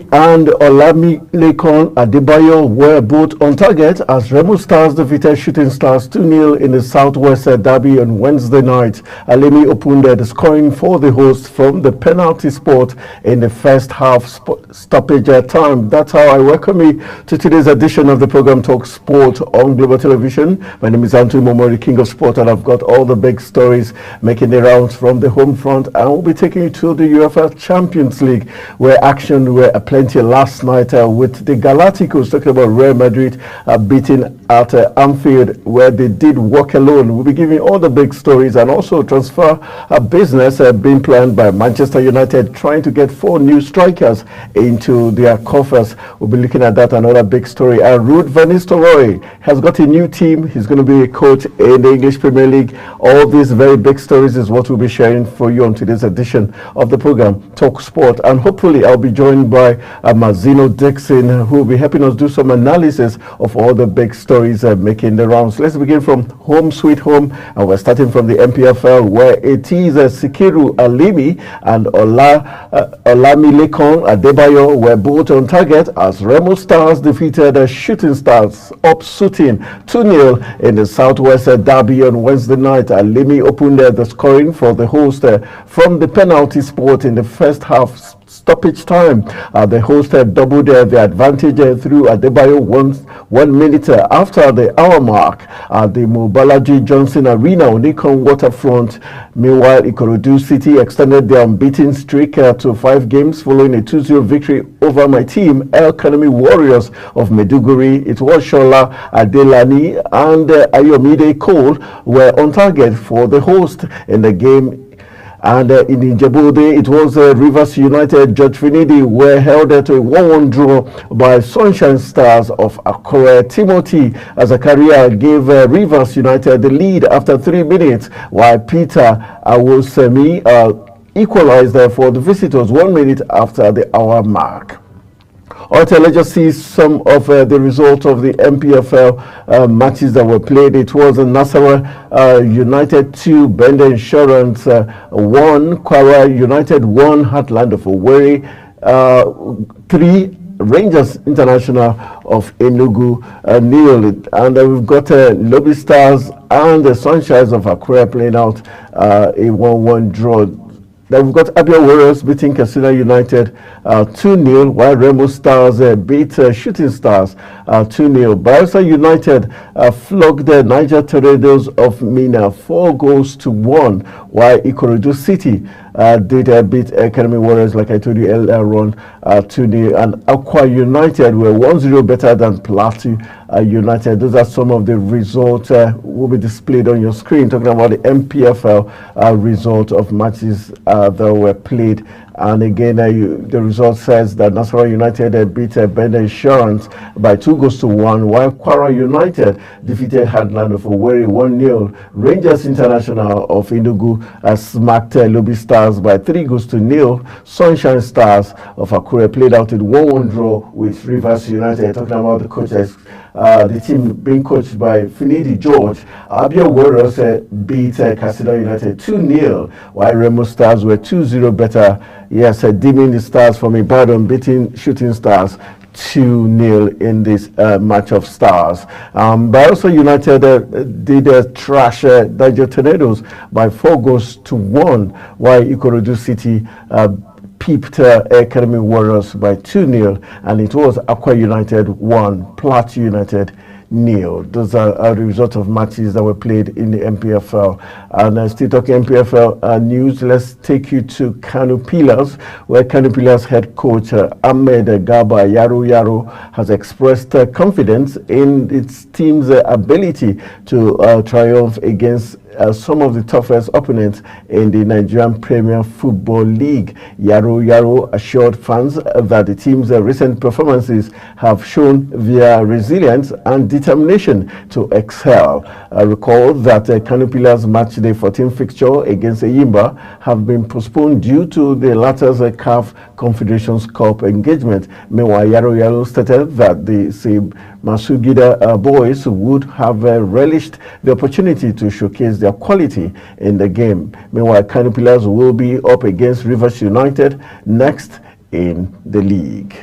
And Olamilekan Adebayo were both on target as Remo Stars defeated Shooting Stars 2-0 in the Southwest Derby on Wednesday night. Alimi opened the scoring for the hosts from the penalty spot in the first half stoppage time. That's how I welcome you to today's edition of the program Talk Sport on Global Television. My name is Anthony Momori, King of Sport, and I've got all the big stories making the rounds from the home front. And we'll be taking you to the UEFA Champions League, where action were plenty last night with the Galacticos, talking about Real Madrid beating at Anfield, where they did walk alone. We'll be giving all the big stories and also transfer business being planned by Manchester United, trying to get 4 new strikers into their coffers. We'll be looking at that, another big story. Ruud van Nistelrooy has got a new team. He's going to be a coach in the English Premier League. All these very big stories is what we'll be sharing for you on today's edition of the program Talk Sport, and hopefully I'll be joined by Mazino Dixon, who will be helping us do some analysis of all the big stories making the rounds. Let's begin from home sweet home, and we're starting from the MPFL, where it is Sikiru Alimi and Olamilekan Adebayo were both on target as Remo Stars defeated Shooting Stars up shooting 2-0 in the Southwest Derby on Wednesday night. Alimi opened the scoring for the host from the penalty spot in the first half stoppage time. The host doubled the advantage through Adebayo 1 minute after the hour mark at the Mobalaji Johnson Arena on Nikon Waterfront. Meanwhile, Ikorodu City extended their unbeaten streak to 5 games following a 2-0 victory over my team, El Kanemi Warriors of Meduguri. It was Shola Adelani and Ayomide Cole were on target for the host in the game. And in Ijebuode, it was Rivers United. George Finidi were held to a 1-1 draw by Sunshine Stars of Akure. Timothy Azakaria gave Rivers United the lead after 3 minutes, while Peter Awosemi equalized for the visitors 1 minute after the hour mark. All right, let's just see some of the results of the MPFL matches that were played. It was Nasarawa United 2, Benda Insurance 1, Kwara United 1, Heartland of Owerri 3, Rangers International of Enugu 0. And we've got Lobby Stars and the Sunshines of Akure playing out a 1-1 draw. Then we've got Abia Warriors beating Katsina United 2-0, while Remo Stars beat Shooting Stars 2-0. Bayelsa United flogged the Niger Tornadoes of Mina 4-1, while Ikorodu City did beat Academy Warriors, like I told you earlier on, 2-0. And Akwa United were 1-0 better than Plateau United. Those are some of the results will be displayed on your screen, talking about the MPFL result of matches that were played. And again, the result says that Nasarawa United beat Benda Insurance by 2-1, while Kwara United defeated Heartland of Owerri 1-0. Rangers International of Enugu smacked Lobby Stars by 3-0. Sunshine Stars of Akure played out in 1-1 draw with Rivers United. Talking about the coaches, the team being coached by Finidi George. Abia Warriors beat Katsina United 2-0, while Remo Stars were 2-0 better. Yes, Dimming the Stars from Ibadan beating Shooting Stars 2-0 in this match of stars. Bayelsa United did trash Niger Tornadoes by 4-1, while Ikorodu City peeped Academy Warriors by 2-0, and it was Akwa United 1, Plateau United nil. Those are the result of matches that were played in the MPFL. And still talking MPFL news, let's take you to Kano Pillars, where Kano Pillars head coach Ahmed Garba Yaro has expressed confidence in its team's ability to triumph against some of the toughest opponents in the Nigerian Premier Football League. Yaro assured fans that the team's recent performances have shown their resilience and determination to excel. Recall that Kano Pillars match day 14 fixture against Eyimba have been postponed due to the latter's CAF Confederations Cup engagement. Meanwhile, Yaro stated that the Masugida boys would have relished the opportunity to showcase their quality in the game. Meanwhile, Kano Pillars will be up against Rivers United next in the league.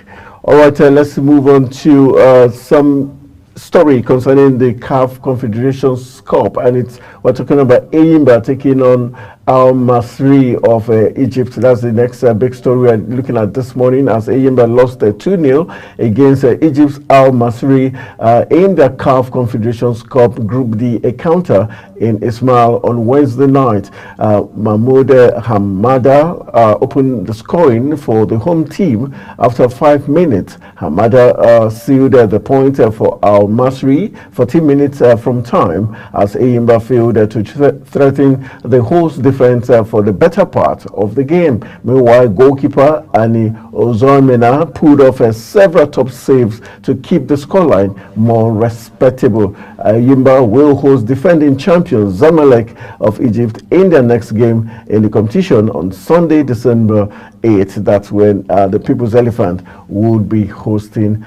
All right, let's move on to some story concerning the CAF Confederations Cup, and we're talking about Eyimba taking on Al Masry of Egypt. That's the next big story we're looking at this morning, as Eyimba lost 2-0 against Egypt's Al Masry in the CAF Confederations Cup Group D encounter in Ismail on Wednesday night. Mahmoud Hamada opened the scoring for the home team after 5 minutes. Hamada sealed the point for Al Masry 14 minutes from time, as Eyimba failed to threaten the host defense for the better part of the game. Meanwhile, goalkeeper Ani Ozormena pulled off several top saves to keep the scoreline more respectable. Eyimba will host defending champions Zamalek of Egypt in their next game in the competition on Sunday, December 8th. That's when the People's Elephant would be hosting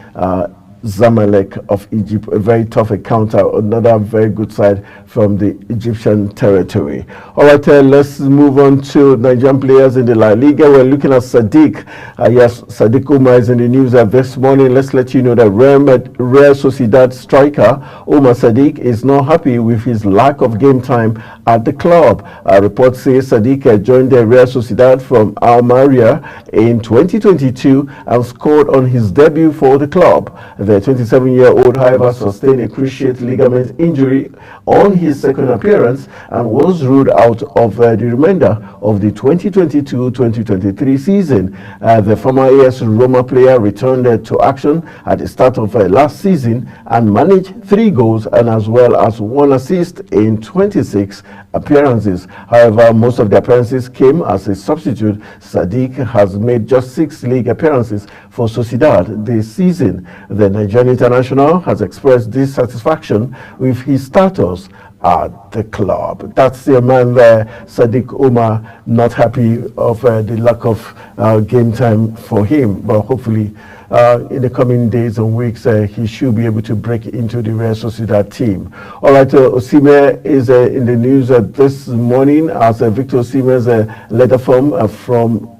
Zamalek of Egypt. A very tough encounter, another very good side from the Egyptian territory. All right, let's move on to Nigerian players in the La Liga. We're looking at Sadiq. Yes, Sadiq Umar is in the news this morning. Let's let you know that Real Sociedad striker Omar Sadiq is not happy with his lack of game time at the club. Reports say Sadiq joined the Real Sociedad from Almeria in 2022 and scored on his debut for the club. The 27-year-old, however, sustained a cruciate ligament injury on his second appearance and was ruled out of the remainder of the 2022-2023 season. The former AS Roma player returned to action at the start of last season and managed 3 goals and as well as 1 assist in 26 appearances. However, most of the appearances came as a substitute. Sadiq has made just 6 league appearances for Sociedad this season. The Nigerian international has expressed dissatisfaction with his status at the club. That's the man there, Sadiq Umar, not happy of the lack of game time for him, but hopefully in the coming days and weeks he should be able to break into the Real Sociedad team. All right, Osimhen is in the news this morning, as Victor Osimhen's letter form from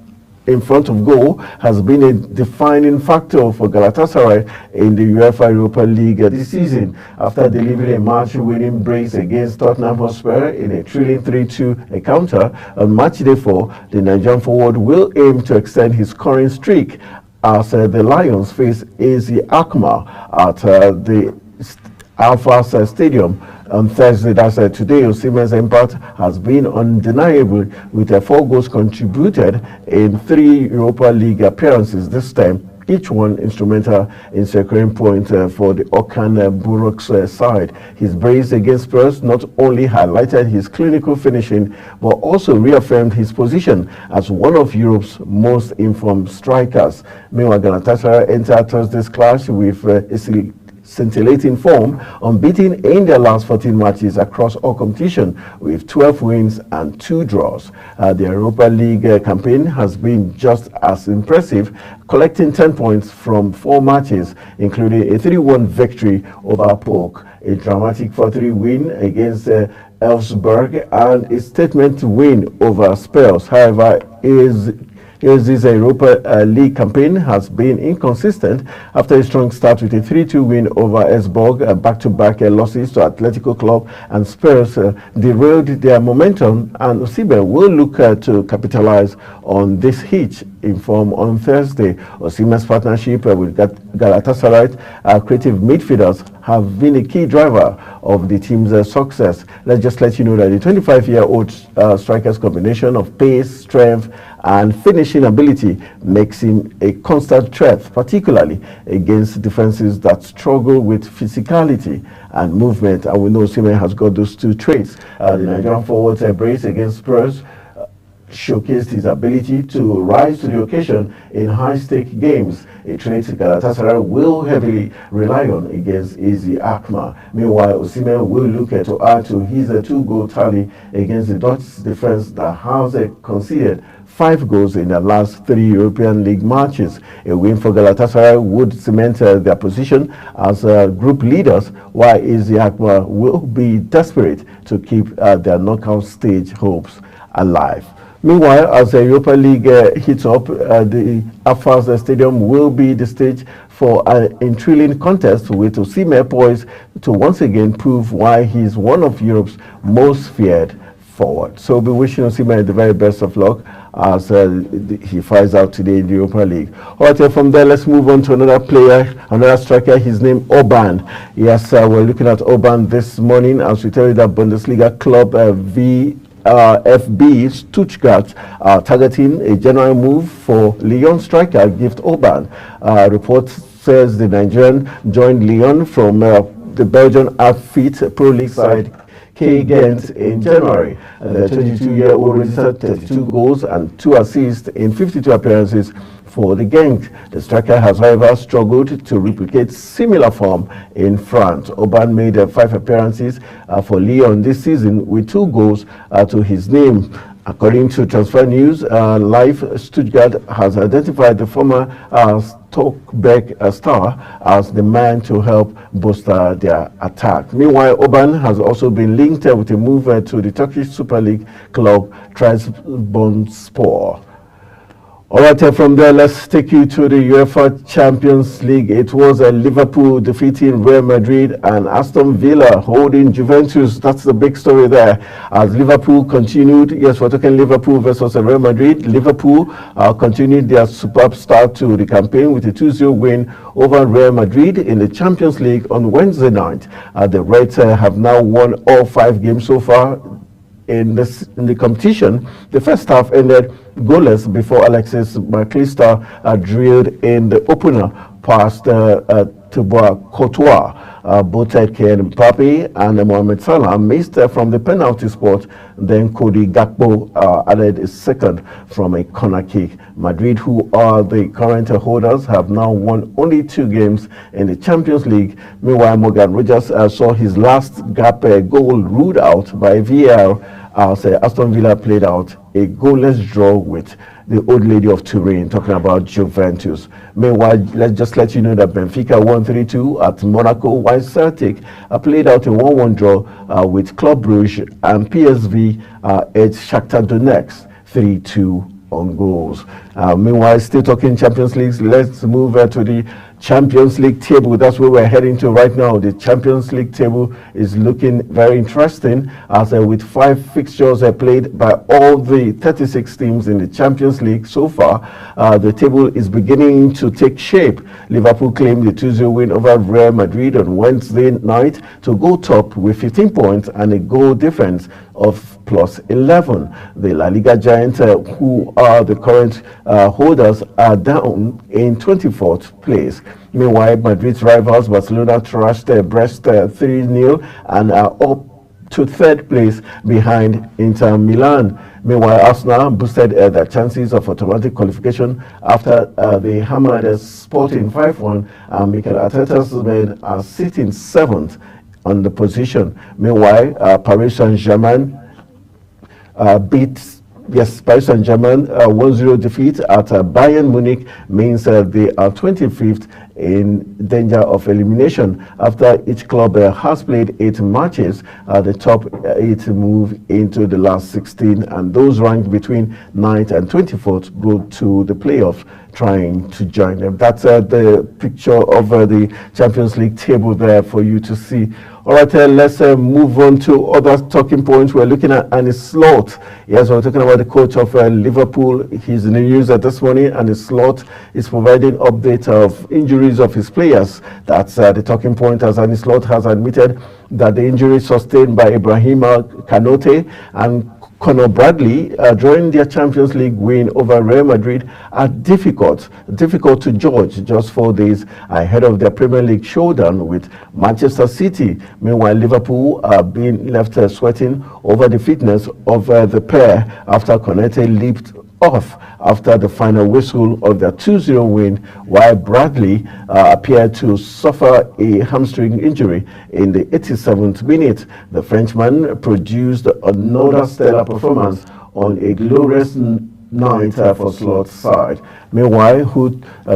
in front of goal has been a defining factor for Galatasaray in the UEFA Europa League this season, after delivering a match-winning brace against Tottenham Hotspur in a thrilling 3-2 encounter on match day 4. The Nigerian forward will aim to extend his current streak as the Lions face AZ Alkmaar at the Alpha Stadium on Thursday. That's today. Osimhen's impact has been undeniable, with 4 goals contributed in 3 Europa League appearances, this time each one instrumental in securing points for the Okan Burak's side. His brace against Spurs not only highlighted his clinical finishing, but also reaffirmed his position as one of Europe's most informed strikers. Meanwhile, Galatasaray entered Thursday's clash with scintillating form, unbeaten in their last 14 matches across all competition, with 12 wins and 2 draws. The Europa League campaign has been just as impressive, collecting 10 points from 4 matches, including a 3-1 victory over PAOK, a dramatic 4-3 win against Elfsberg, and a statement win over Spurs. However, This Europa League campaign has been inconsistent after a strong start with a 3-2 win over Esborg, back-to-back losses to Atletico Club and Spurs derailed their momentum, and Osimhen will look to capitalize on this hitch in form on Thursday. Osimhen's partnership with Galatasaray creative midfielders have been a key driver of the team's success. Let's just let you know that the 25-year-old striker's combination of pace, strength, and finishing ability makes him a constant threat, particularly against defenses that struggle with physicality and movement. And we know Osimhen has got those two traits. The Nigerian forward's brace against Spurs showcased his ability to rise to the occasion in high-stake games, a trait Galatasaray will heavily rely on against AZ Alkmaar. Meanwhile, Osimhen will look to add to his two-goal tally against the Dutch defense that has conceded 5 goals in the last 3 European League matches. A win for Galatasaray would cement their position as group leaders, while AZ Alkmaar will be desperate to keep their knockout stage hopes alive. Meanwhile, as the Europa League heats up, the Afas Stadium will be the stage for an intriguing contest, with Osimhen poised to once again prove why he's one of Europe's most feared forward. So we'll be wishing Osimhen the very best of luck as he fights out today in the Europa League. All right, from there, let's move on to another player, another striker. His name Orban. Yes, we're looking at Orban this morning as we tell you that Bundesliga club FB Stuttgart targeting a general move for Lyon striker Gift Orban. Report says the Nigerian joined Lyon from the Belgian outfit Pro League side K Ghent in January. The 22-year-old registered 32 goals and 2 assists in 52 appearances for the Genk. The striker has, however, struggled to replicate similar form in France. Orban made 5 appearances for Lyon this season with 2 goals to his name. According to Transfer News Live, Stuttgart has identified the former Stockbeck star as the man to help bolster their attack. Meanwhile, Orban has also been linked with a move to the Turkish Super League club Trabzonspor. All right, from there, let's take you to the UEFA Champions League. It was Liverpool defeating Real Madrid and Aston Villa holding Juventus. That's the big story there. As Liverpool continued, yes, we're talking Liverpool versus Real Madrid. Liverpool continued their superb start to the campaign with a 2-0 win over Real Madrid in the Champions League on Wednesday night. The Reds have now won all 5 games so far in the competition. The first half ended goalless before Alexis McAllister drilled in the opener past Thibaut Courtois. Both Kylian Mbappe and Mohamed Salah missed from the penalty spot. Then Cody Gakpo added a second from a corner kick. Madrid, who are the current holders, have now won only 2 games in the Champions League. Meanwhile, Morgan Rogers saw his last gap goal ruled out by VAR as Aston Villa played out a goalless draw with the old lady of Turin, talking about Juventus. Meanwhile, let's just let you know that Benfica won 3-2 at Monaco, while Celtic played out a 1-1 draw with Club Brugge, and PSV edged Shakhtar Donetsk 3-2 on goals. Meanwhile, still talking Champions League, let's move to the Champions League table. That's where we're heading to right now. The Champions League table is looking very interesting as with 5 fixtures played by all the 36 teams in the Champions League so far. The table is beginning to take shape. Liverpool claimed the 2-0 win over Real Madrid on Wednesday night to go top with 15 points and a goal difference of plus 11. The La Liga giants, who are the current holders, are down in 24th place. Meanwhile, Madrid's rivals Barcelona trashed Brest 3-0 and are up to 3rd place behind Inter Milan. Meanwhile, Arsenal boosted their chances of automatic qualification after they hammered Sporting 5-1, and Mikel Arteta's men are sitting 7th on the position. Meanwhile, Paris Saint-Germain Paris Saint-Germain 1-0 defeat at Bayern Munich means they are 25th in danger of elimination after each club has played 8 matches. The top 8 move into the last 16, and those ranked between 9th and 24th go to the playoffs, trying to join them. That's the picture of the Champions League table there for you to see. All right, let's move on to other talking points. We're looking at Arne Slot. Yes, we're talking about the coach of Liverpool. He's in the news this morning, and Slot is providing updates of injuries of his players. That's the talking point, as Arne Slot has admitted that the injuries sustained by Ibrahima Kanote and Conor Bradley during their Champions League win over Real Madrid are difficult to judge just 4 days ahead of their Premier League showdown with Manchester City. Meanwhile, Liverpool are being left sweating over the fitness of the pair after Konate leaped off after the final whistle of their 2-0 win, while Bradley appeared to suffer a hamstring injury in the 87th minute. The Frenchman produced another stellar performance on a glorious night for Slot's side. Meanwhile,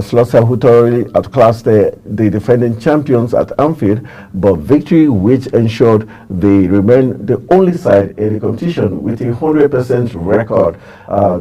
Slot who thoroughly outclassed the defending champions at Anfield, but victory which ensured they remain the only side in the competition with a 100% record.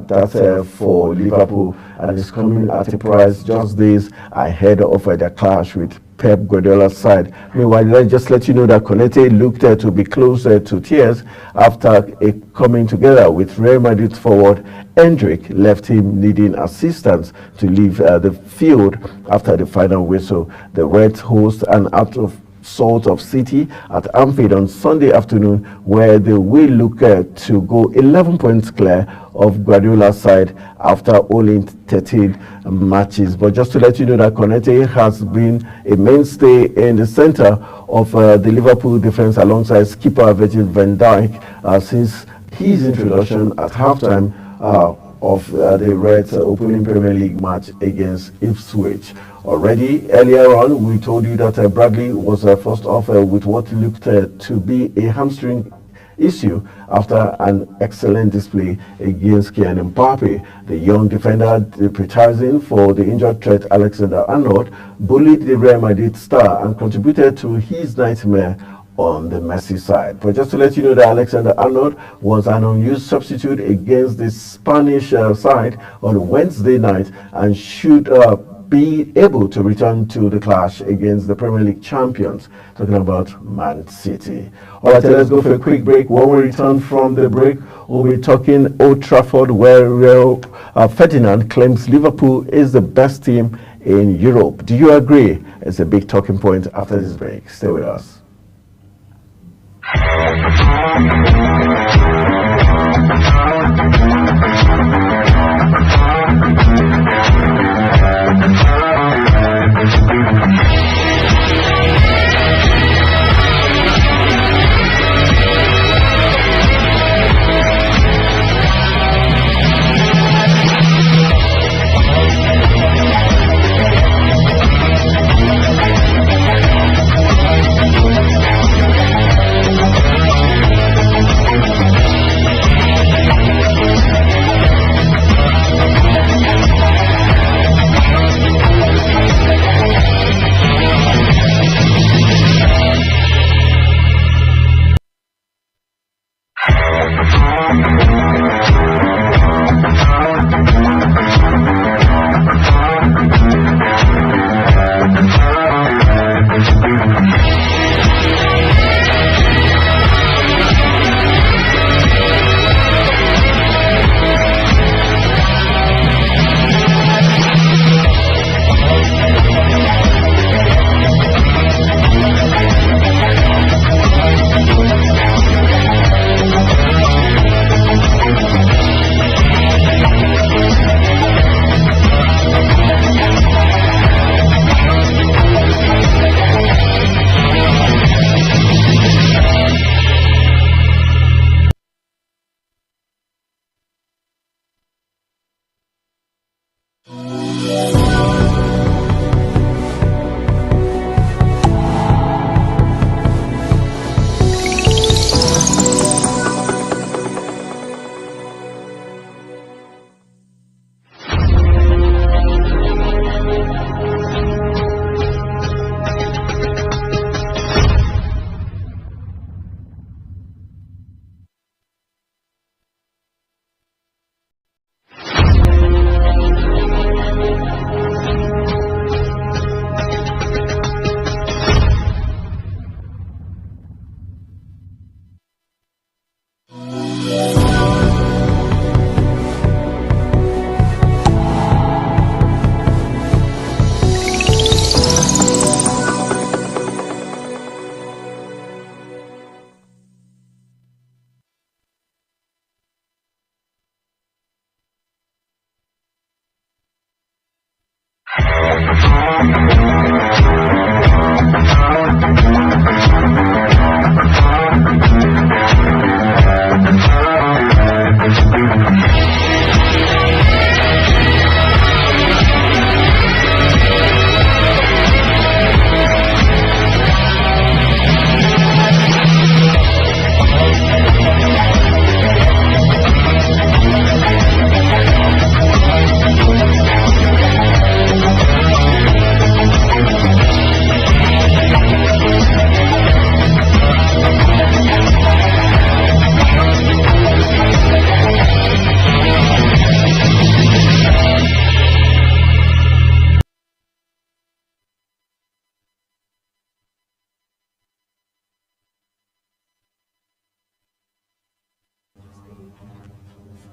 That's for Liverpool, and it's coming at a price just days ahead of their clash with Pep Guardiola's side. Meanwhile, let's just let you know that Konate looked to be closer to tears after a coming together with Real Madrid forward Endrick left him needing assistance to leave the field after the final whistle. The Reds host an out of sort of City at Anfield on Sunday afternoon, where they will look to go 11 points clear of Guardiola's side after only 13 matches. But just to let you know that Konate has been a mainstay in the center of the Liverpool defense alongside skipper Virgil van Dijk since his introduction at halftime of the Reds' opening Premier League match against Ipswich. Already earlier on, we told you that Bradley was first off with what looked to be a hamstring issue after an excellent display against Kylian Mbappe. The young defender, deputizing for the injured threat Alexander-Arnold, bullied the Real Madrid star and contributed to his nightmare on the Messi side. But just to let you know that Alexander-Arnold was an unused substitute against the Spanish side on Wednesday night and should be able to return to the clash against the Premier League champions, talking about Man City. All right, let's go for a quick break. When we return from the break, we'll be talking Old Trafford, where Ferdinand claims Liverpool is the best team in Europe. Do you agree? It's a big talking point after this break. Stay with us.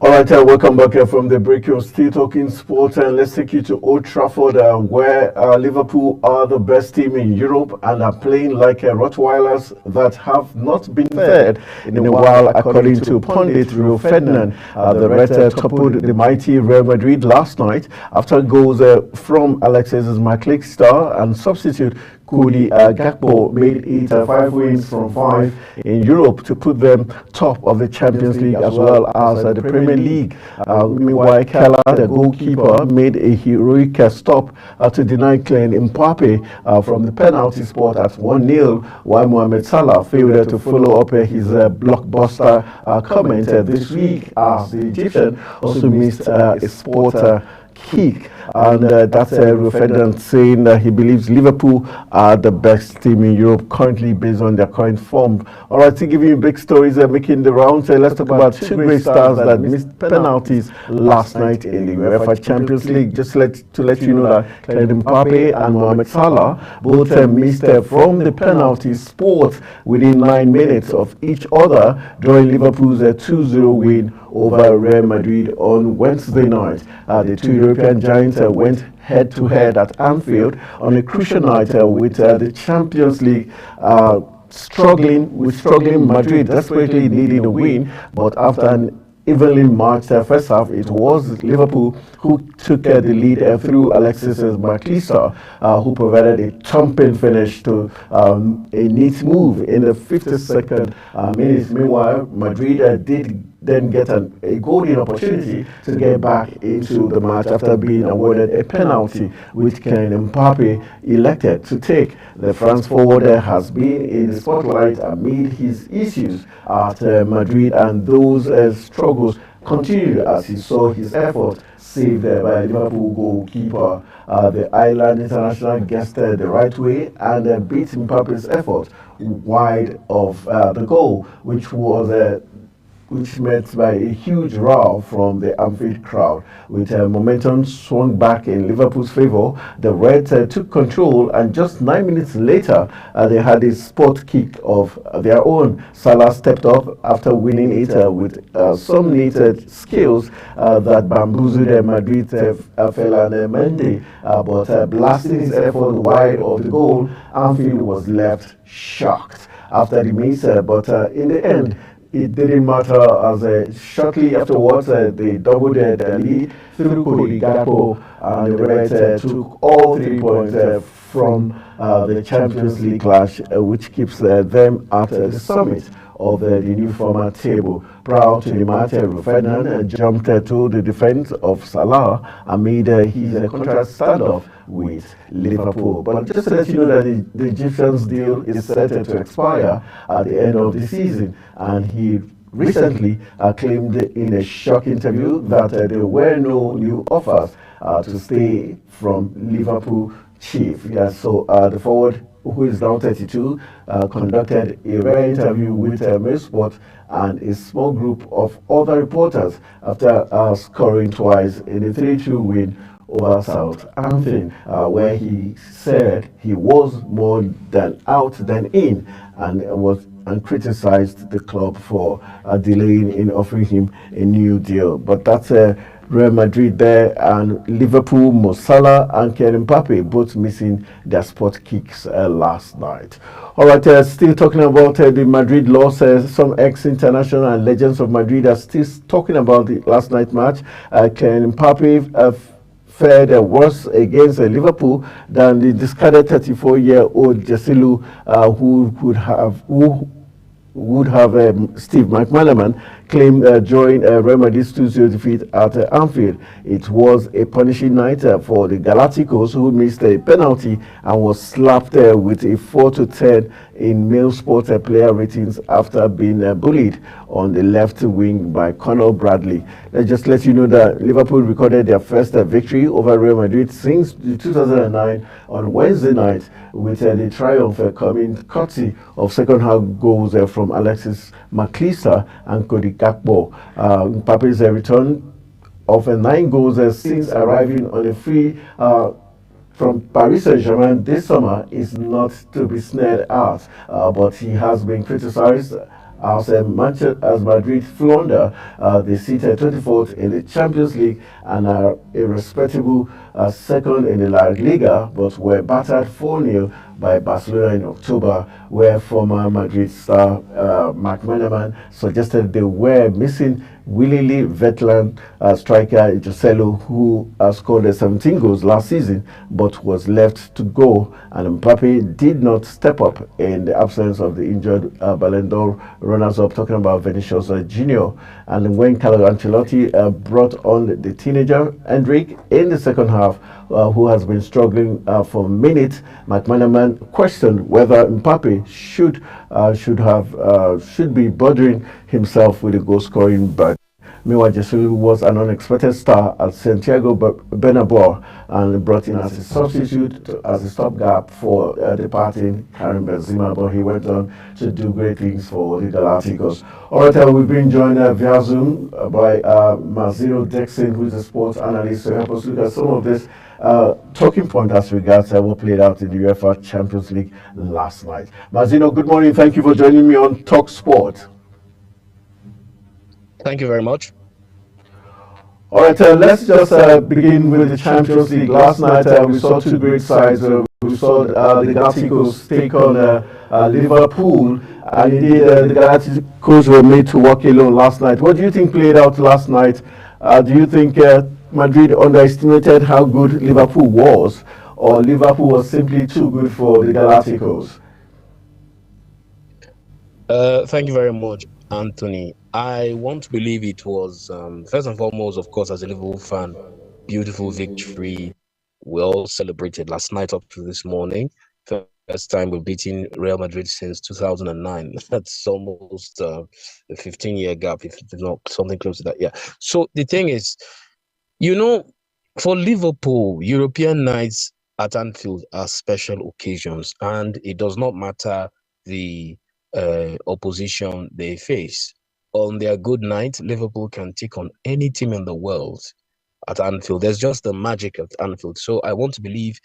All right, welcome back from the break. You're still talking sports, and let's take you to Old Trafford, where Liverpool are the best team in Europe and are playing like Rottweilers that have not been fed in a while, according to pundit Rio Ferdinand. The Red toppled the mighty Real Madrid last night after goals from Alexis McAllister and substitute Cody Gakpo made it 5 wins from 5 in Europe to put them top of the Champions League as well as the Premier League. Meanwhile, Keller, the goalkeeper, made a heroic stop to deny Kylian Mbappe from the penalty spot at 1-0, while Mohamed Salah failed to follow up his blockbuster comment this week as the Egyptian also missed a spot kick. And that's Rio Ferdinand saying that he believes Liverpool are the best team in Europe currently based on their current form. All right, to give you big stories making the rounds, let's talk about two great stars that missed penalties last night in the UEFA Champions League. Just to let you know that Kylian Mbappe and Mohamed Salah both missed from the penalty spot within 9 minutes of each other during Liverpool's 2-0 win over Real Madrid on Wednesday night. The two European giants went head-to-head at Anfield on a crucial night with the Champions League struggling Madrid desperately needing a win, but after an evenly matched first half, it was Liverpool who took the lead through Alexis McAllister, who provided a thumping finish to a neat move in the 52nd minute. Meanwhile, Madrid did then get a golden opportunity to get back into the match after being awarded a penalty, which Kylian Mbappe elected to take. The France forward has been in the spotlight amid his issues at Madrid, and those struggles continued as he saw his effort saved by Liverpool goalkeeper. The Ireland international guessed the right way and beat Mbappe's effort wide of the goal, which met by a huge row from the Anfield crowd. With momentum swung back in Liverpool's favour, the Reds took control, and just 9 minutes later, they had a spot kick of their own. Salah stepped up after winning it with some neat skills that bamboozled Madrid's Ferland Mendy, but blasting his effort wide of the goal, Anfield was left shocked after the miss, but in the end, it didn't matter as shortly afterwards they doubled the lead through Cody Gakpo, and the Reds took all 3 points from the Champions League clash, which keeps them at the summit of the new format table. Proud to the match, Rio Ferdinand jumped to the defense of Salah amid his contract standoff with Liverpool. But just to let you know that the Egyptian's deal is set to expire at the end of the season, and he recently claimed in a shock interview that there were no new offers to stay from Liverpool chief. Yeah, so the forward, who is now 32, conducted a rare interview with Sport and a small group of other reporters after scoring twice in a 3-2 win over Southampton, where he said he was more than out than in, and criticized the club for delaying in offering him a new deal. But that's Real Madrid there, and Liverpool, Mo Salah and Kylian Mbappe both missing their spot kicks last night. All right, still talking about the Madrid loss. Some ex-international and legends of Madrid are still talking about the last night match. Kylian Mbappe fared worse against Liverpool than the discarded 34-year-old Jessilu, who would have Steve McManaman claimed during Real Madrid's 2-0 defeat at Anfield. It was a punishing night for the Galacticos, who missed a penalty and was slapped with a 4-10 in Mail Sport player ratings after being bullied on the left wing by Conor Bradley. Let's just let you know that Liverpool recorded their first victory over Real Madrid since 2009 on Wednesday night, with the triumph coming courtesy of second half goals from Alexis McAllister and Cody Gakpo. Mbappe's return of 9 goals since arriving on a free from Paris Saint-Germain this summer is not to be snared at, but he has been criticized as Madrid flounder. They sit 24th in the Champions League and are a respectable second in the La Liga, but were battered 4-0 by Barcelona in October, where former Madrid star McManaman suggested they were missing willingly veteran striker Joselu, who scored 17 goals last season but was left to go, and Mbappe did not step up in the absence of the injured Ballon d'Or runners-up, talking about Vinicius Junior. And when Carlo Ancelotti brought on the teenager Endrick in the second half, who has been struggling for minutes, McManaman questioned whether Mbappe should be bothering himself with the goal scoring bug. Meanwhile, Jesselu was an unexpected star at Santiago Bernabeu and brought in as a substitute as a stopgap for departing Karim Benzema, but he went on to do great things for the Galacticos. All right, we've been joined via Zoom by Mazino Dixon, who is a sports analyst, to help us look at some of this talking point as regards what played out in the UEFA Champions League last night. Mazino, good morning. Thank you for joining me on Talk Sport. Thank you very much. All right, let's just begin with the Champions League. Last night we saw two great sides. We saw the Galacticos take on Liverpool, and indeed the Galacticos were made to walk alone last night. What do you think played out last night? Do you think Madrid underestimated how good Liverpool was, or Liverpool was simply too good for the Galacticos? Thank you very much, Anthony. I want to believe it was, first and foremost, of course, as a Liverpool fan, beautiful victory. We all celebrated last night up to this morning. First time we're beating Real Madrid since 2009. That's almost a 15-year gap, if not something close to that. Yeah. So the thing is, for Liverpool, European nights at Anfield are special occasions, and it does not matter the opposition they face. On their good night, Liverpool can take on any team in the world at Anfield. There's just the magic of Anfield. So I want to believe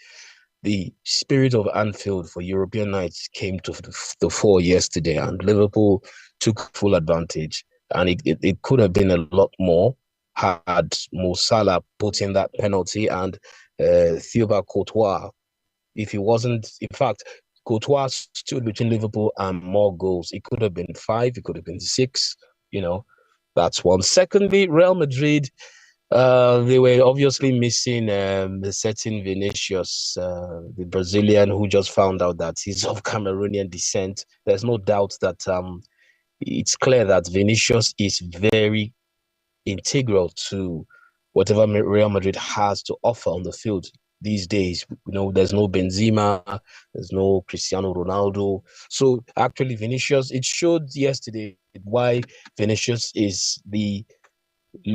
the spirit of Anfield for European nights came to the fore yesterday, and Liverpool took full advantage. And it could have been a lot more had Mo Salah put in that penalty, and Thibaut Courtois, if he wasn't, in fact, Courtois stood between Liverpool and more goals. It could have been 5, it could have been 6. That's one. Secondly, Real Madrid, they were obviously missing the certain Vinicius, the Brazilian, who just found out that he's of Cameroonian descent. There's no doubt that it's clear that Vinicius is very integral to whatever Real Madrid has to offer on the field these days. There's no Benzema, there's no Cristiano Ronaldo. So actually Vinicius, it showed yesterday why Vinicius is the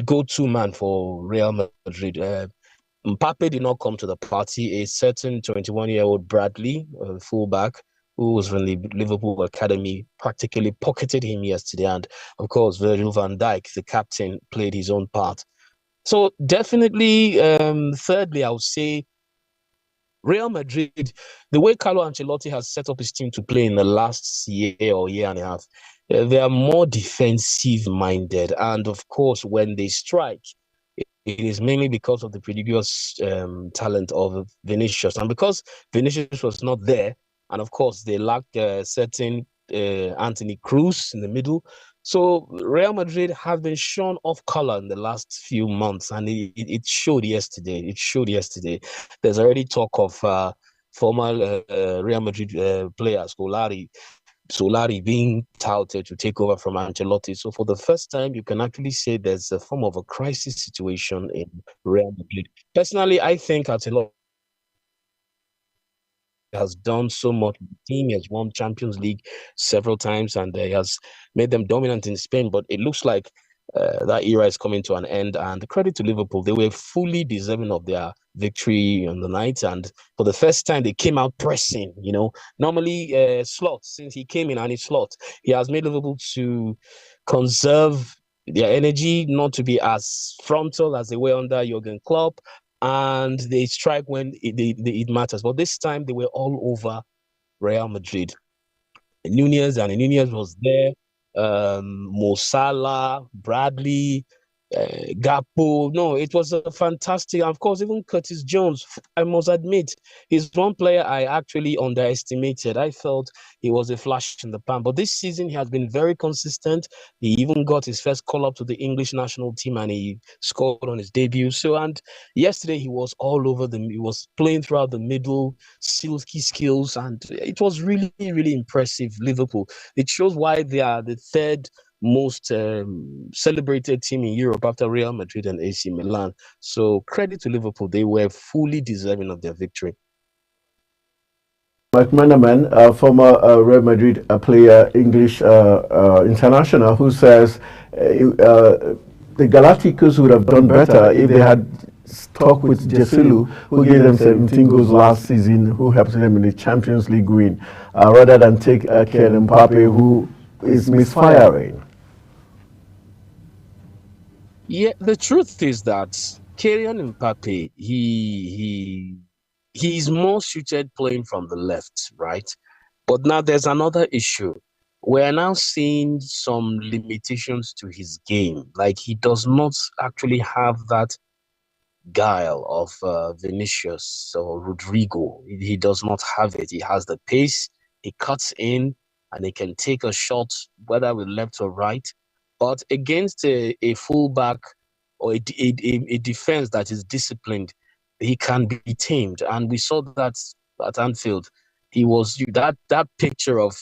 go-to man for Real Madrid. Mbappe did not come to the party. A certain 21-year-old Bradley, fullback, who was from the Liverpool Academy, practically pocketed him yesterday. And of course, Virgil van Dijk, the captain, played his own part. So definitely, thirdly, I would say Real Madrid, the way Carlo Ancelotti has set up his team to play in the last year or year and a half, they are more defensive-minded. And of course, when they strike, it is mainly because of the prodigious talent of Vinicius. And because Vinicius was not there, and of course, they lacked certain Anthony Cruz in the middle. So Real Madrid have been shown off color in the last few months, and it showed yesterday. It showed yesterday. There's already talk of former Real Madrid player Solari being touted to take over from Ancelotti. So for the first time, you can actually say there's a form of a crisis situation in Real Madrid. Personally, I think Ancelotti has done so much. The team has won Champions League several times, and he has made them dominant in Spain. But it looks like that era is coming to an end. And credit to Liverpool, they were fully deserving of their victory on the night. And for the first time, they came out pressing. Normally Slot, since he came in and it's Slot, he has made Liverpool to conserve their energy, not to be as frontal as they were under Jurgen Klopp, and they strike when it matters. But this time they were all over Real Madrid. Nunez was there. Mo Salah, Bradley, Gakpo. No, it was a fantastic. Of course, even Curtis Jones. I must admit, he's one player I actually underestimated. I felt he was a flash in the pan, but this season he has been very consistent. He even got his first call up to the English national team, and he scored on his debut. So, and yesterday he was all over them. He was playing throughout the middle, silky skills, and it was really, really impressive. Liverpool. It shows why they are the third most celebrated team in Europe after Real Madrid and AC Milan. So credit to Liverpool. They were fully deserving of their victory. Mike Meneman, former Real Madrid player, English international, who says the Galacticos would have done better if they had stuck with Jesilu, who gave them 17 goals last season, who helped them in the Champions League win, rather than take Kylian Mbappe, who is misfiring. Yeah, the truth is that Kylian Mbappe, he's more suited playing from the left, right? But now there's another issue. We're now seeing some limitations to his game. Like he does not actually have that guile of Vinicius or Rodrigo. He does not have it. He has the pace, he cuts in, and he can take a shot, whether with left or right. But against a fullback or a defense that is disciplined, he can be tamed. And we saw that at Anfield. He was that picture of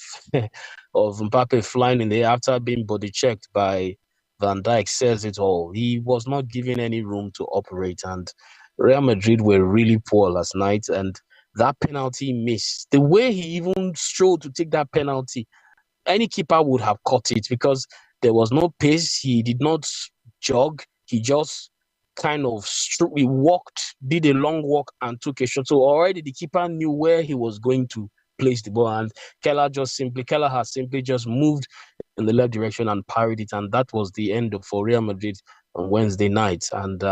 of Mbappe flying in the air after being body checked by Van Dijk says it all. He was not given any room to operate, and Real Madrid were really poor last night. And that penalty miss, the way he even strode to take that penalty, any keeper would have caught it because there was no pace. He did not jog. He just kind of he walked, did a long walk, and took a shot. So already the keeper knew where he was going to place the ball, and Keller has simply just moved in the left direction and parried it, and that was the end for Real Madrid on Wednesday night. And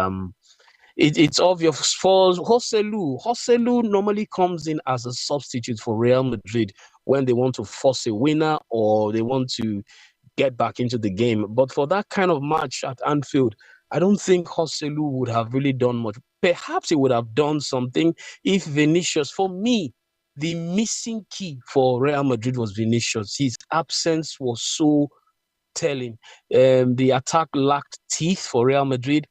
it's obvious for Joselu. Joselu normally comes in as a substitute for Real Madrid when they want to force a winner or they want to get back into the game. But for that kind of match at Anfield, I don't think Joselu would have really done much. Perhaps he would have done something if Vinicius, for me, the missing key for Real Madrid was Vinicius. His absence was so telling. The attack lacked teeth for Real Madrid.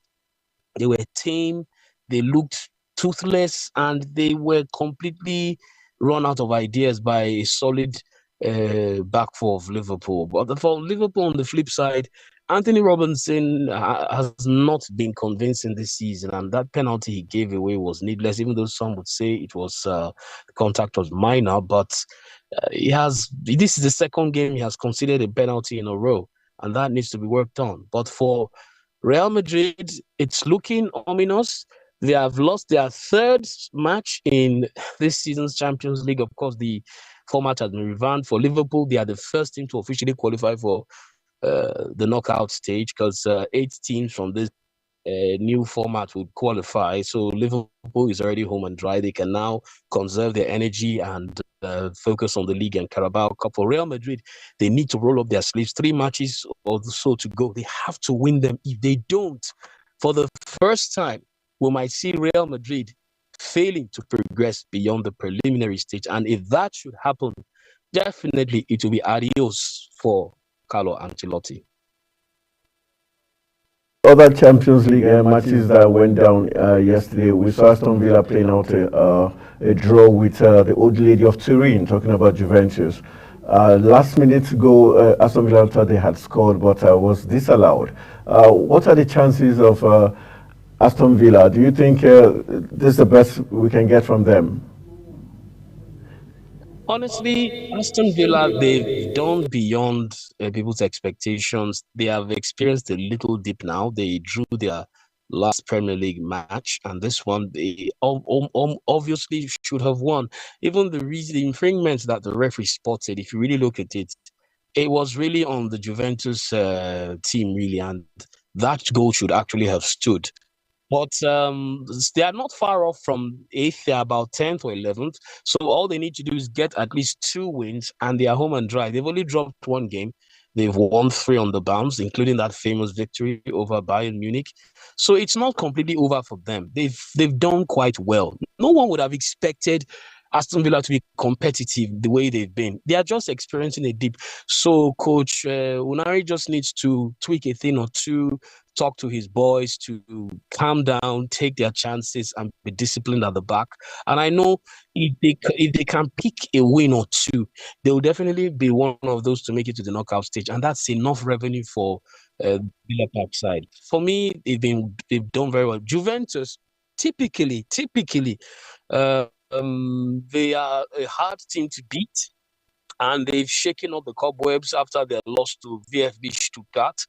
They were tame, they looked toothless, and they were completely run out of ideas by a solid back four of Liverpool. But for Liverpool on the flip side, Anthony Robinson has not been convincing this season, and that penalty he gave away was needless, even though some would say it was the contact was minor. But this is the second game he has conceded a penalty in a row, and that needs to be worked on. But for Real Madrid, it's looking ominous. They have lost their third match in this season's Champions League. Of course, the format has been revamped. For Liverpool, they are the first team to officially qualify for the knockout stage because 8 teams from this new format would qualify. So Liverpool is already home and dry. They can now conserve their energy and focus on the league and Carabao Cup. For Real Madrid, they need to roll up their sleeves. 3 matches or so to go. They have to win them. If they don't, for the first time, we might see Real Madrid failing to progress beyond the preliminary stage. And if that should happen, definitely it will be adios for Carlo Ancelotti. other Champions League matches that went down yesterday, we saw Aston Villa playing out a draw with the old lady of Turin, talking about Juventus. Last minute goal, Aston Villa thought they had scored, but was disallowed. What are the chances of Aston Villa? Do you think this is the best we can get from them? Honestly, Aston Villa, they've done beyond people's expectations. They have experienced a little dip now. They drew their last Premier League match, and this one they obviously should have won. Even the infringements that the referee spotted, if you really look at it, it was really on the Juventus team, really, and that goal should actually have stood. But they are not far off from eighth. They're about 10th or 11th. So all they need to do is get at least two wins, and they are home and dry. They've only dropped one game. They've won three on the bounce, including that famous victory over Bayern Munich. So it's not completely over for them. They've done quite well. No one would have expected Aston Villa to be competitive the way they've been. They are just experiencing a dip. So Coach Unari just needs to tweak a thing or two, talk to his boys to calm down, take their chances, and be disciplined at the back. And I know if they can pick a win or two, they will definitely be one of those to make it to the knockout stage, and that's enough revenue for Villa Park side. For me, they've done very well. Juventus typically, they are a hard team to beat, and they've shaken up the cobwebs after their loss to VfB Stuttgart,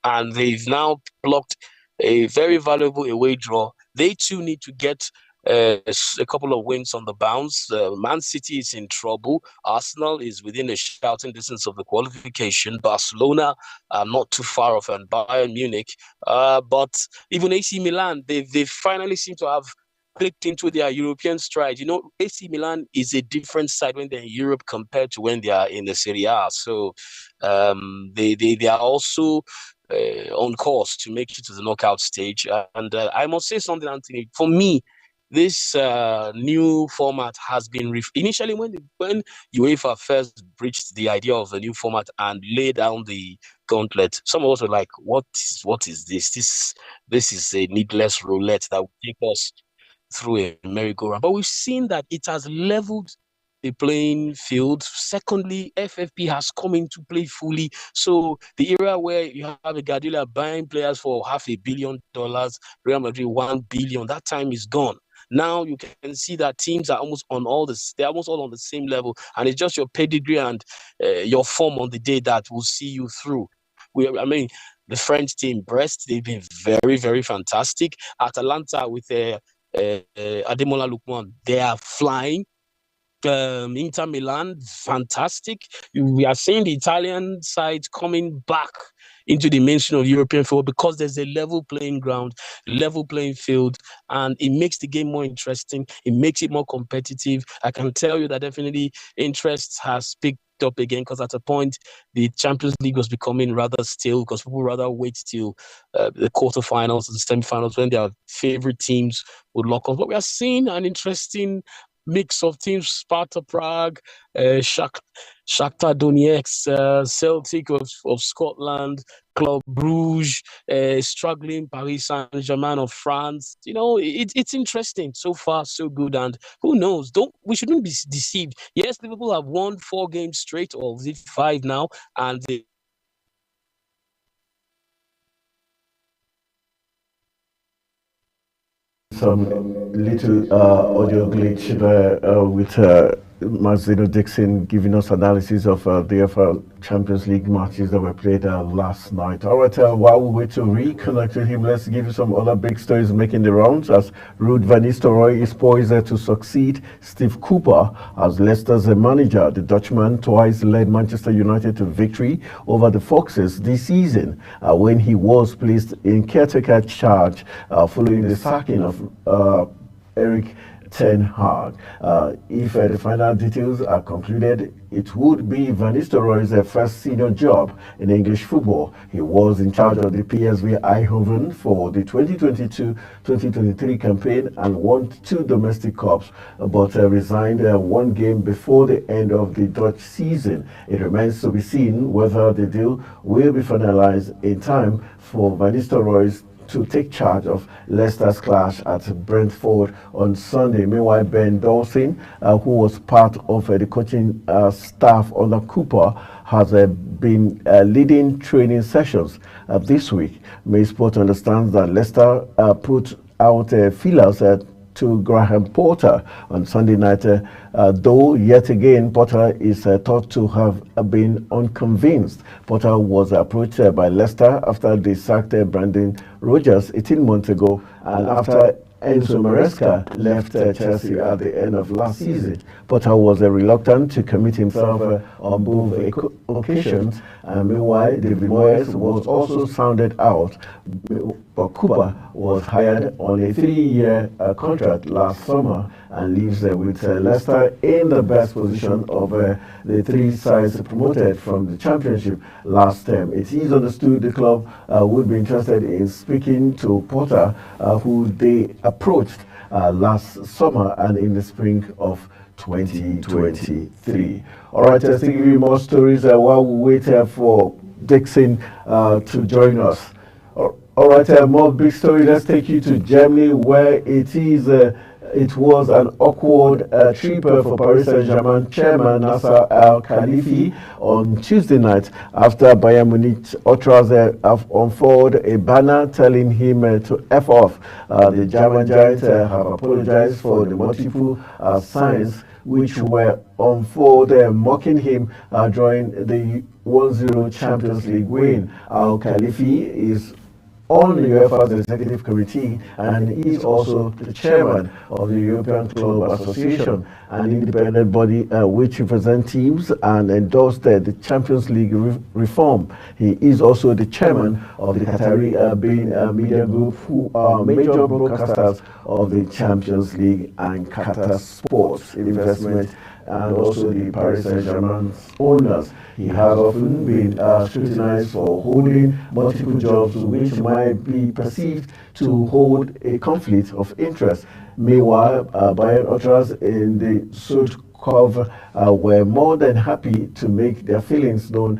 and they've now blocked a very valuable away draw. They too need to get a couple of wins on the bounce. Man City is in trouble. Arsenal is within a shouting distance of the qualification. Barcelona are not too far off, and Bayern Munich. But even AC Milan, they finally seem to have clicked into their European stride. You know, AC Milan is a different side when they're in Europe compared to when they are in the Serie A. So they are also on course to make it to the knockout stage. And I must say something, Anthony. For me, this new format has been initially when UEFA first breached the idea of the new format and laid down the gauntlet. Some of us were like, "What is this? This is a needless roulette that will take us through a merry-go-round." But we've seen that it has leveled the playing field. Secondly, FFP has come into play fully. So the era where you have a Guardiola buying players for $500 million, Real Madrid 1 billion, that time is gone. Now you can see that teams are almost on they're almost all on the same level, and it's just your pedigree and your form on the day that will see you through. The French team, Brest, they've been very, very fantastic. Atalanta with Ademola Lookman, they are flying. Inter Milan, fantastic. We are seeing the Italian side coming back into the mainstream of European football because there's a level playing ground, level playing field, and it makes the game more interesting. It makes it more competitive. I can tell you that definitely interest has picked up again, because at a point the Champions League was becoming rather stale because people rather wait till the quarterfinals and semifinals when their favorite teams would lock on. But we are seeing an interesting mix of teams: Sparta Prague, Shakhtar Donetsk, Celtic of Scotland, Club Bruges, struggling Paris Saint-Germain of France. You know, it's interesting. So far, so good. And who knows? We shouldn't be deceived. Yes, Liverpool have won 4 games straight, or is it 5 now? And they some little audio glitch there with Mazzino Dixon giving us analysis of the FL Champions League matches that were played last night. All right, while we wait to reconnect with him, let's give you some other big stories making the rounds, as Ruud van Nistelrooy is poised to succeed Steve Cooper as Leicester's manager. The Dutchman twice led Manchester United to victory over the Foxes this season when he was placed in caretaker charge following the sacking of Erik Erik Ten Hag. If the final details are concluded, it would be Van Nistelrooy's first senior job in English football. He was in charge of the PSV Eindhoven for the 2022-2023 campaign and won 2 domestic cups, but resigned 1 game before the end of the Dutch season. It remains to be seen whether the deal will be finalized in time for Van Nistelrooy's to take charge of Leicester's clash at Brentford on Sunday. Meanwhile, Ben Dawson, who was part of the coaching staff under Cooper, has been leading training sessions this week. May Sport understands that Leicester put out feelers to Graham Potter on Sunday night, though yet again Potter is thought to have been unconvinced. Potter was approached by Leicester after they sacked Brendan Rodgers 18 months ago, and after Enzo Maresca left Chelsea at the end of last season. Potter was reluctant to commit himself on both occasions. Meanwhile, David Moyes was also sounded out, but Cooper was hired on a 3-year contract last summer and leaves with Leicester in the best position of the 3 sides promoted from the Championship last term. It is understood the club would be interested in speaking to Potter, who they approached last summer and in the spring of 2023. All right, let's give you more stories while we wait for Dixon to join us. All right, more big story. Let's take you to Germany, where it was an awkward trip for Paris Saint-Germain chairman Nasser Al-Khelaifi on Tuesday night after Bayern Munich ultras unfurled a banner telling him to F off. The German giants have apologized for the multiple signs which were unfolded mocking him during the 1-0 Champions League win. Al-Khelaifi is on the UEFA's executive committee and is also the chairman of the European Club Association, an independent body which represents teams and endorsed the Champions League reform. He is also the chairman of the Qatari Bein Media Group, who are major broadcasters of the Champions League and Qatar Sports Investment, and also the Paris Saint-Germain's owners. He has often been scrutinized for holding multiple jobs which might be perceived to hold a conflict of interest. Meanwhile, Bayern ultras in the Südkurve were more than happy to make their feelings known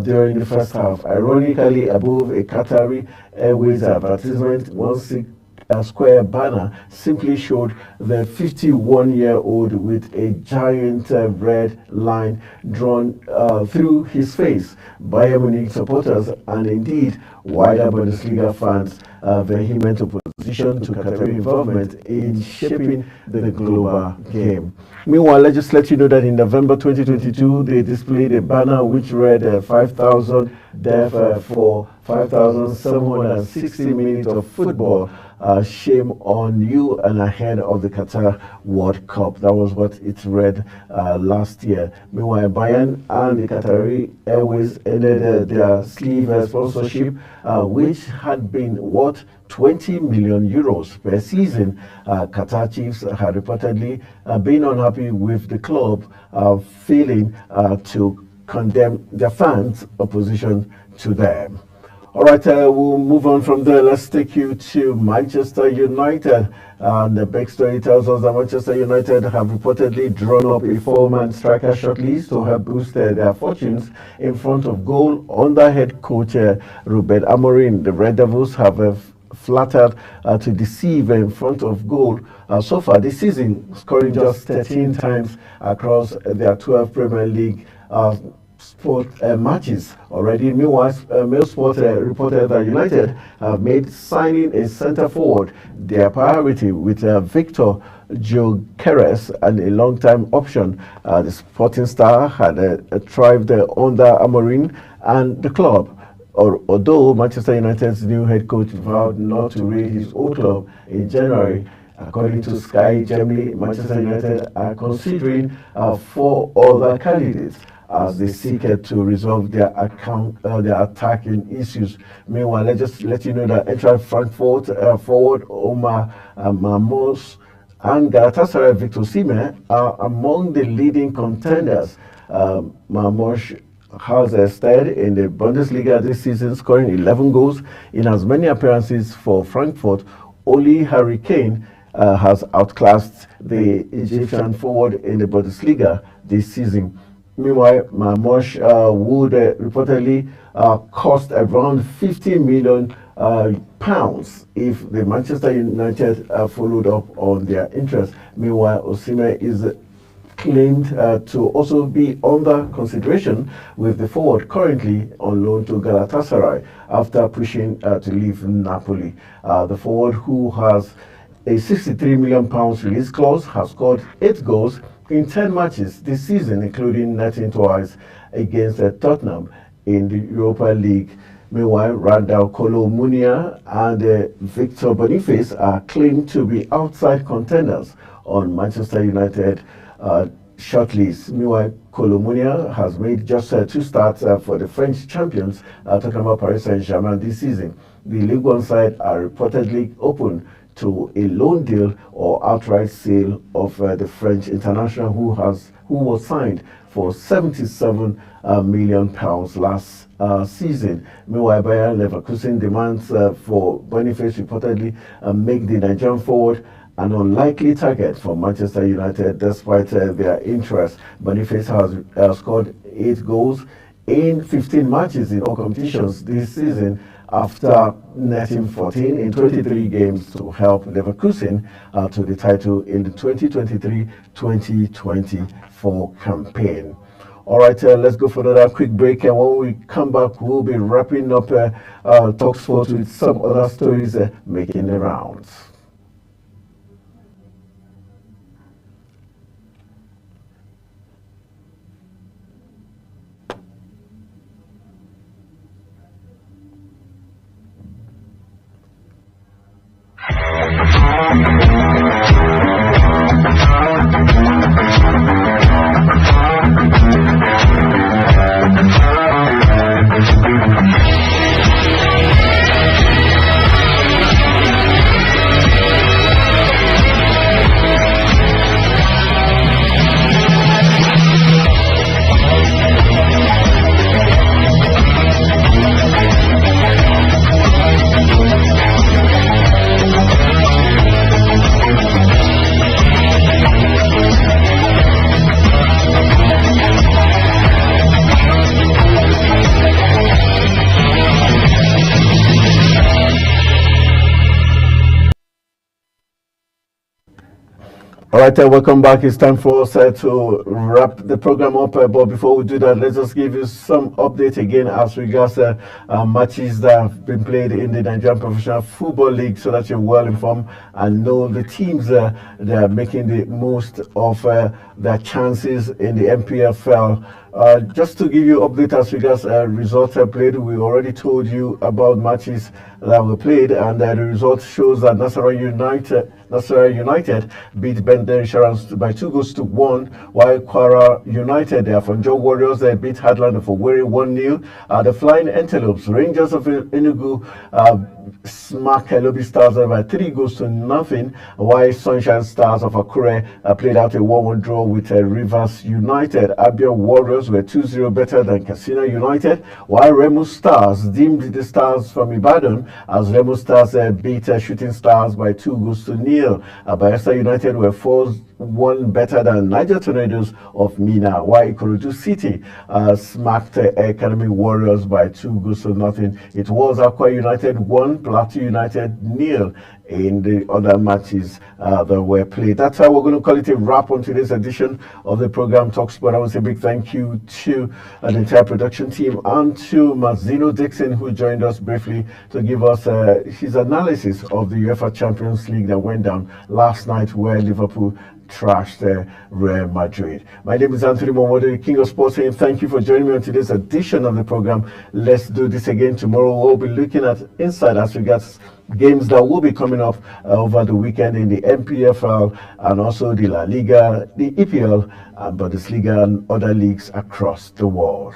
during the first half. Ironically, above a Qatari Airways advertisement, a square banner simply showed the 51-year-old with a giant red line drawn through his face. Bayern Munich supporters and indeed wider Bundesliga fans vehement opposition to Qatari involvement in shaping the global game. Meanwhile, let's just let you know that in November 2022, they displayed a banner which read 5,000 death for 5,760 minutes of football. Shame on you, and ahead of the Qatar World Cup. That was what it read last year. Meanwhile, Bayern and the Qatari Airways ended their sleeve sponsorship, which had been worth 20 million euros per season. Qatar chiefs had reportedly been unhappy with the club, failing to condemn their fans' opposition to them. All right, we'll move on from there. Let's take you to Manchester United. The big story tells us that Manchester United have reportedly drawn up a 4-man striker shortlist to help boost their fortunes in front of goal under head coach Ruben Amorim. The Red Devils have flattered to deceive in front of goal so far this season, scoring just 13 times across their 12 Premier League sport matches already. Meanwhile, Mail Sport reported that United have made signing a centre forward their priority, with Victor Gyökeres and a long-time option. The Sporting star had thrived under Amorim and the club. Although Manchester United's new head coach vowed not to raid his old club in January. According to Sky Germany, Manchester United are considering 4 other candidates as they seek to resolve their attacking issues. Meanwhile, let's just let you know that Eintracht Frankfurt forward Omar Marmoush and Galatasaray Victor Osimhen are among the leading contenders. Marmoush has starred in the Bundesliga this season, scoring 11 goals in as many appearances for Frankfurt. Only Harry Kane has outclassed the Egyptian forward in the Bundesliga this season. Meanwhile, Marmoush would reportedly cost around 50 million pounds if the Manchester United followed up on their interest. Meanwhile, Osimhen is claimed to also be under consideration, with the forward currently on loan to Galatasaray after pushing to leave Napoli. The forward, who has a 63 million pounds release clause, has scored 8 goals in 10 matches this season, including netting twice against Tottenham in the Europa League. Meanwhile, Randall Kolo Munia and Victor Boniface are claimed to be outside contenders on Manchester United shortlist. Meanwhile, Kolo Munia has made just 2 starts for the French champions, talking about Paris Saint-Germain this season. The Ligue 1 side are reportedly open to a loan deal or outright sale of the French international, who was signed for 77 million pounds last season. Meanwhile, Bayer Leverkusen demands for Boniface reportedly make the Nigerian forward an unlikely target for Manchester United, despite their interest. Boniface has scored 8 goals in 15 matches in all competitions this season, after netting 14 in 23 games to help Leverkusen to the title in the 2023-2024 campaign. All right, let's go for another quick break, and when we come back, we'll be wrapping up Talk Sports with some other stories making the rounds. All right, welcome back. It's time for us to wrap the program up. But before we do that, let's just give you some update again as regards matches that have been played in the Nigerian Professional Football League, so that you're well informed and know the teams that are making the most of their chances in the MPFL. Just to give you update as regards results played, we already told you about matches that were played, and the result shows that Nasarawa United beat Bender Insurance by 2-1, while Kwara United, their Fonjo Warriors, beat Heartland of Owerri 1-0. The Flying Antelopes, Rangers of Enugu, smack Lobby Stars by 3-0, while Sunshine Stars of Akure played out a 1-1 draw with Rivers United. Abia Warriors were 2-0 better than Casino United, while Remo Stars deemed the Stars from Ibadan, as Remo Stars beat Shooting Stars by 2-0. Bayelsa United were 4-1 better than Niger Tornadoes of Mina, while Ikorodu City smacked Academy Warriors by 2-0. It was Akwa United 1, Plateau United 0 in the other matches that were played. That's how we're going to call it a wrap on today's edition of the program Talk Sport. I want to say a big thank you to the entire production team and to Mazzino Dixon, who joined us briefly to give us his analysis of the UEFA Champions League that went down last night, where Liverpool trashed Real Madrid. My name is Anthony Momodo, King of Sports, saying thank you for joining me on today's edition of the program. Let's do this again tomorrow. We'll be looking at inside as regards games that will be coming up over the weekend in the MPFL and also the La Liga, the EPL, Bundesliga, and other leagues across the world.